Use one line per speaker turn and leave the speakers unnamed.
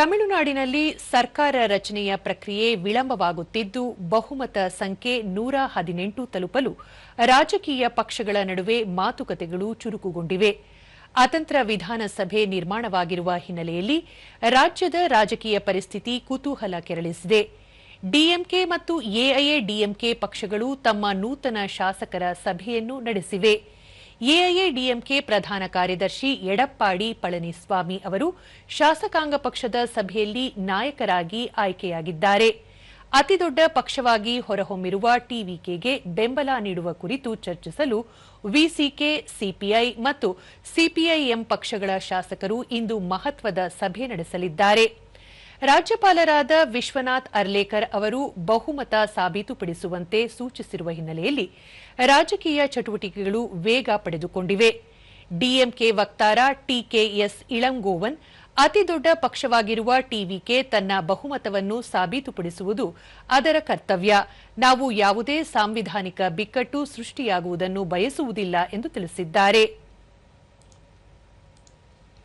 ತಮಿಳುನಾಡಿನಲ್ಲಿ ಸರ್ಕಾರ ರಚನೆಯ ಪ್ರಕ್ರಿಯೆ ವಿಳಂಬವಾಗುತ್ತಿದ್ದು ಬಹುಮತ ಸಂಖ್ಯೆ 118 ತಲುಪಲು ರಾಜಕೀಯ ಪಕ್ಷಗಳ ನಡುವೆ ಮಾತುಕತೆಗಳು ಚುರುಕುಗೊಂಡಿವೆ. ಅತಂತ್ರ ವಿಧಾನಸಭೆ ನಿರ್ಮಾಣವಾಗಿರುವ ಹಿನ್ನೆಲೆಯಲ್ಲಿ ರಾಜ್ಯದ ರಾಜಕೀಯ ಪರಿಸ್ಥಿತಿ ಕುತೂಹಲ ಕೆರಳಿಸಿದೆ. ಡಿಎಂಕೆ ಮತ್ತು ಎಐಎಡಿಎಂಕೆ ಪಕ್ಷಗಳು ತಮ್ಮ ನೂತನ ಶಾಸಕರ ಸಭೆಯನ್ನು ನಡೆಸಿವೆ. ಎಐಎಡಿಎಂಕೆ ಪ್ರಧಾನ ಕಾರ್ಯದರ್ಶಿ ಎಡಪ್ಪಾಡಿ ಪಳನಿಸ್ವಾಮಿ ಅವರು ಶಾಸಕಾಂಗ ಪಕ್ಷದ ಸಭೆಯಲ್ಲಿ ನಾಯಕರಾಗಿ ಆಯ್ಕೆಯಾಗಿದ್ದಾರೆ. ಅತಿದೊಡ್ಡ ಪಕ್ಷವಾಗಿ ಹೊರಹೊಮ್ಮಿರುವ ಟಿವಿಕೆಗೆ ಬೆಂಬಲ ನೀಡುವ ಕುರಿತು ಚರ್ಚಿಸಲು ವಿಸಿಕೆ, ಸಿಪಿಐ ಮತ್ತು ಸಿಪಿಐಎಂ ಪಕ್ಷಗಳ ಶಾಸಕರು ಇಂದು ಮಹತ್ವದ ಸಭೆ ನಡೆಸಲಿದ್ದಾರೆ. ರಾಜ್ಯಪಾಲರಾದ ವಿಶ್ವನಾಥ್ ಅರ್ಲೇಕರ್ ಅವರು ಬಹುಮತ ಸಾಬೀತುಪಡಿಸುವಂತೆ ಸೂಚಿಸಿರುವ ಹಿನ್ನೆಲೆಯಲ್ಲಿ ರಾಜಕೀಯ ಚಟುವಟಿಕೆಗಳು ವೇಗ ಪಡೆದುಕೊಂಡಿವೆ. ಡಿಎಂಕೆ ವಕ್ತಾರ ಟಿಕೆಎಸ್ ಇಳಂಗೋವನ್ ಅತಿದೊಡ್ಡ ಪಕ್ಷವಾಗಿರುವ ಟಿವಿಕೆ ತನ್ನ ಬಹುಮತವನ್ನು ಸಾಬೀತುಪಡಿಸುವುದು ಅದರ ಕರ್ತವ್ಯ. ನಾವು ಯಾವುದೇ ಸಾಂವಿಧಾನಿಕ ಬಿಕ್ಕಟ್ಟು ಸೃಷ್ಟಿಯಾಗುವುದನ್ನು ಬಯಸುವುದಿಲ್ಲ ಎಂದು ತಿಳಿಸಿದ್ದಾರೆ.